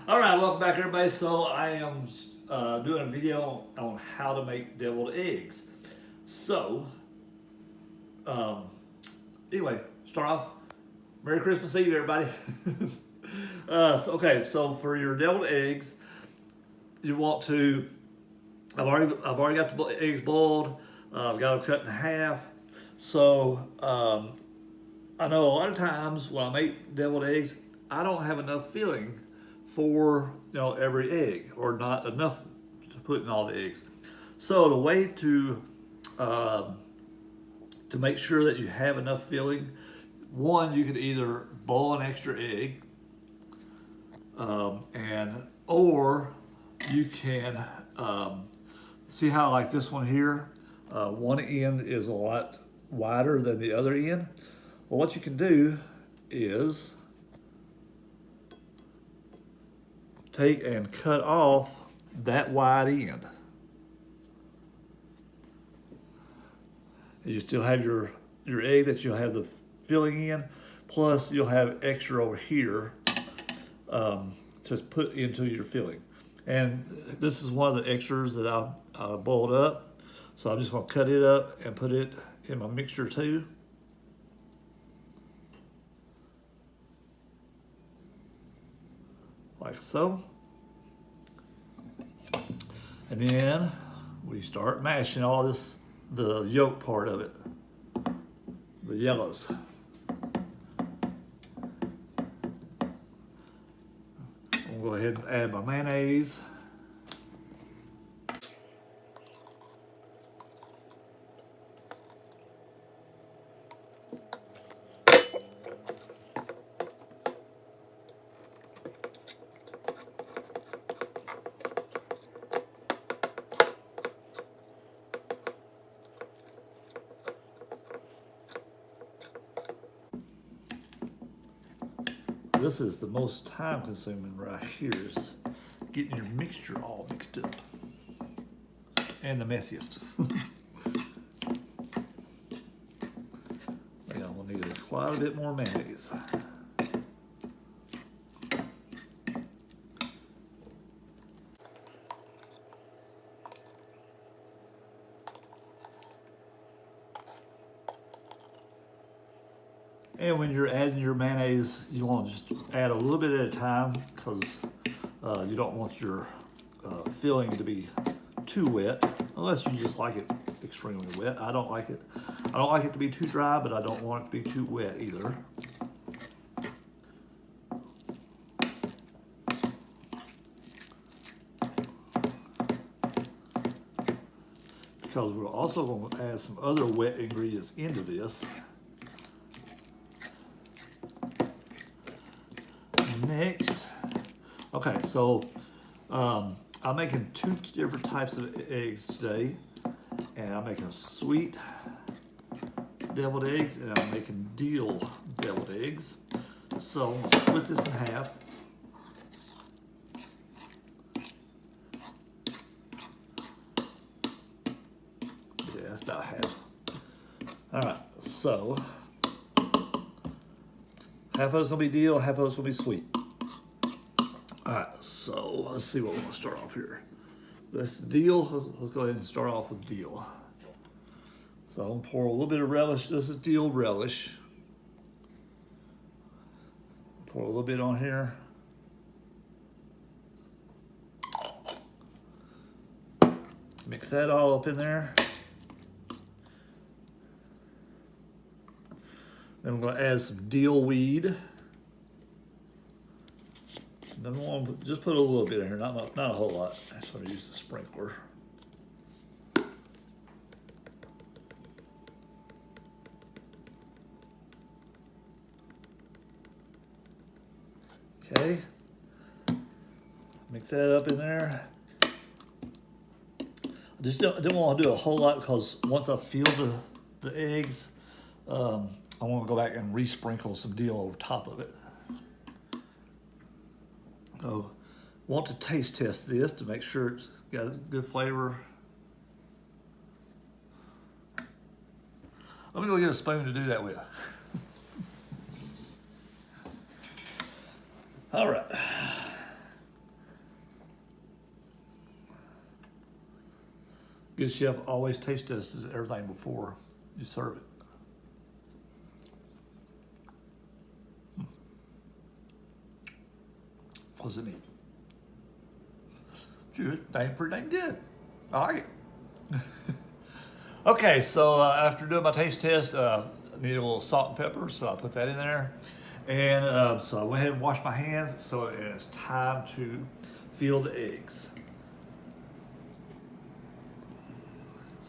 All right, welcome back, everybody. So I am doing a video on how to make deviled eggs. So, um, anyway, start off. Merry Christmas Eve, everybody. So for your deviled eggs, you want to. I've already got the eggs boiled. I've got them cut in half. So I know a lot of times when I make deviled eggs, I don't have enough filling for every egg, or not enough to put in all the eggs. So the way to make sure that you have enough filling, one, you could either boil an extra egg, or you can see how, like this one here, one end is a lot wider than the other end. Well, what you can do is take and cut off that wide end. You still have your egg that you'll have the filling in, plus you'll have extra over here to put into your filling. And this is one of the extras that I boiled up. So I'm just gonna cut it up and put it in my mixture too. Like so. And then we start mashing all this, the yolk part of it, the yellows. I'm gonna go ahead and add my mayonnaise. This is the most time consuming right here, is getting your mixture all mixed up. And the messiest. We'll need quite a bit more mayonnaise. And when you're adding your mayonnaise, you want to just add a little bit at a time, because you don't want your filling to be too wet, unless you just like it extremely wet. I don't like it. I don't like it to be too dry, but I don't want it to be too wet either. Because we're also going to add some other wet ingredients into this. Next, okay, so I'm making two different types of eggs today, and I'm making sweet deviled eggs, and I'm making dill deviled eggs. So I'm gonna split this in half. Yeah, that's about half. All right, so half of it's gonna be dill, half of it's gonna be sweet. All right, so let's see what we're gonna start off here. This dill, let's go ahead and start off with dill. So I'm gonna pour a little bit of relish. This is dill relish. Pour a little bit on here. Mix that all up in there. Then I'm gonna add some dill weed. Then I'm gonna just put a little bit in here, not a whole lot. I just want to use the sprinkler. Okay, mix that up in there. I just didn't want to do a whole lot, because once I feel the eggs, I want to go back and re-sprinkle some dill over top of it. So, want to taste test this to make sure it's got a good flavor. Let me go get a spoon to do that with. All right. Good chef always taste tests everything before you serve it. What's it need? Pretty dang good. I like it. Okay, so after doing my taste test, I needed a little salt and pepper, so I put that in there. And so I went ahead and washed my hands, so it's time to fill the eggs.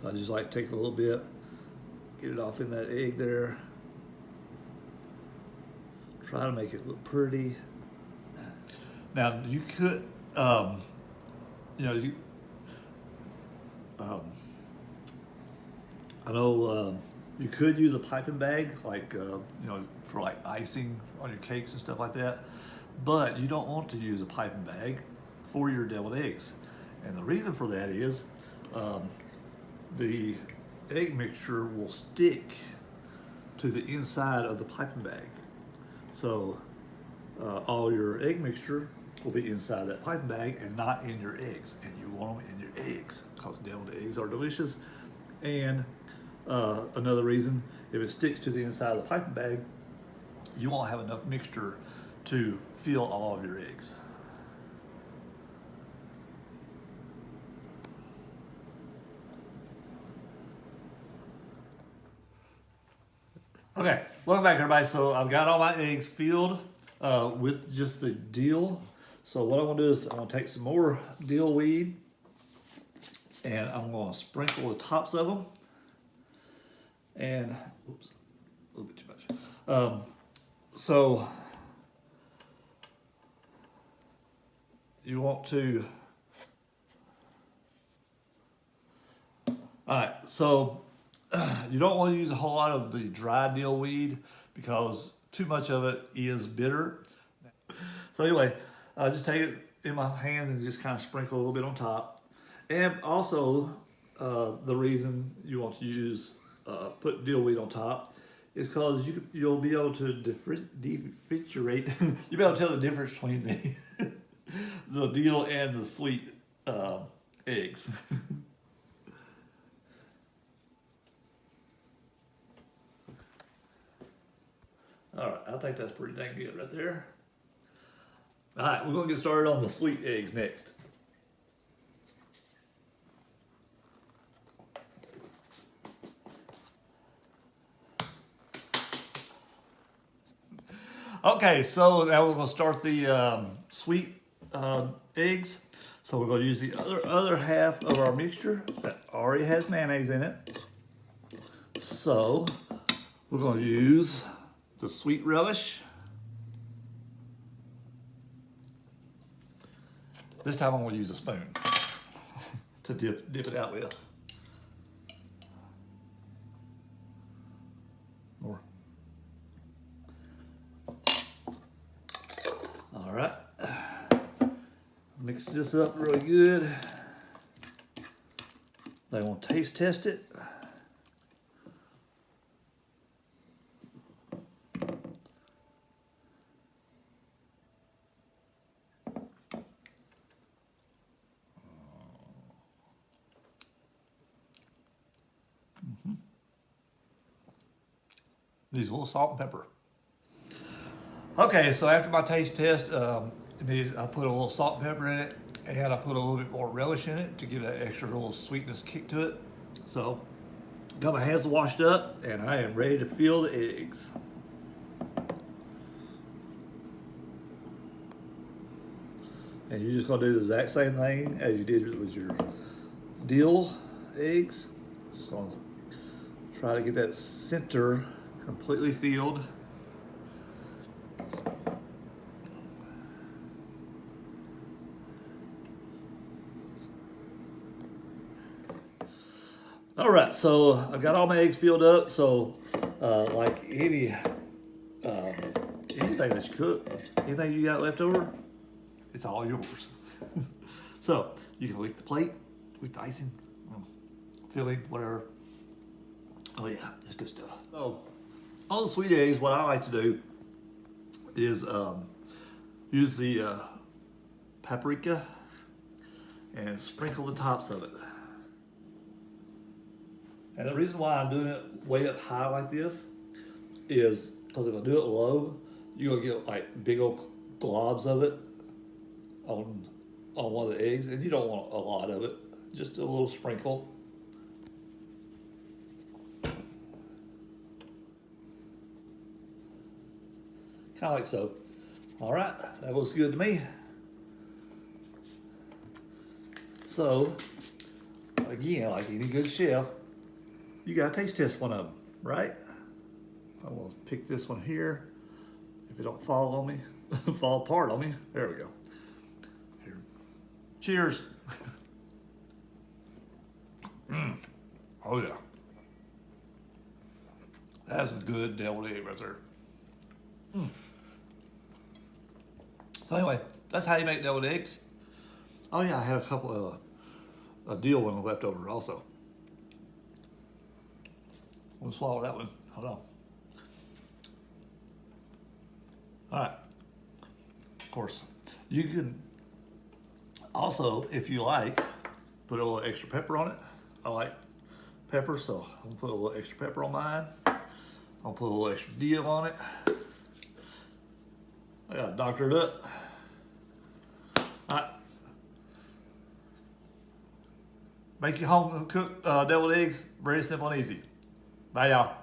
So I just like to take a little bit, get it off in that egg there. Try to make it look pretty. Now you could, I know you could use a piping bag, like for like icing on your cakes and stuff like that, but you don't want to use a piping bag for your deviled eggs, and the reason for that is the egg mixture will stick to the inside of the piping bag. So all your egg mixture will be inside that piping bag and not in your eggs. And you want them in your eggs because deviled eggs are delicious. And another reason, if it sticks to the inside of the piping bag, you won't have enough mixture to fill all of your eggs. Okay, welcome back everybody. So I've got all my eggs filled with just the dill. So what I'm gonna do is I'm gonna take some more dill weed and I'm gonna sprinkle the tops of them. And, oops, a little bit too much. So you want to, all right, so you don't want to use a whole lot of the dry dill weed because too much of it is bitter. So anyway, just take it in my hands and just kind of sprinkle a little bit on top. And also, the reason you want to use put dill weed on top is because you'll be able to differentiate. You'll be able to tell the difference between the dill and the sweet eggs. All right, I think that's pretty dang good right there. All right, we're gonna get started on the sweet eggs next. Okay, so now we're gonna start the sweet eggs. So we're gonna use the other half of our mixture that already has mayonnaise in it. So we're gonna use the sweet relish. This time I'm gonna use a spoon to dip it out with. More. All right. Mix this up really good. They want to taste test it. Needs a little salt and pepper. Okay, so after my taste test, I put a little salt and pepper in it, and I put a little bit more relish in it to give that extra little sweetness kick to it. So, got my hands washed up, and I am ready to fill the eggs. And you're just gonna do the exact same thing as you did with your dill eggs. Just gonna try to get that center completely filled. All right, so I've got all my eggs filled up. So, like anything that you cook, anything you got left over, it's all yours. So you can lick the plate, lick the icing, filling, whatever. Oh yeah, it's good stuff. So on the sweet eggs, what I like to do is use the paprika and sprinkle the tops of it. And the reason why I'm doing it way up high like this is because if I do it low, you're gonna get like big old globs of it on one of the eggs, and you don't want a lot of it, just a little sprinkle. Kind of like so. All right, that looks good to me. So, again, like any good chef, you gotta taste test one of them, right? I'm gonna pick this one here. If it don't fall on me, fall apart on me. There we go. Here. Cheers. Oh yeah. That's a good deviled egg right there. So anyway, that's how you make deviled eggs. Oh yeah, I had a couple of a dill one left over also. We'll swallow that one. Hold on. All right. Of course, you can also, if you like, put a little extra pepper on it. I like pepper, so I'm gonna put a little extra pepper on mine. I'll put a little extra dill on it. I gotta doctor it up. All right. Make your home cooked deviled eggs very simple and easy. Bye, y'all.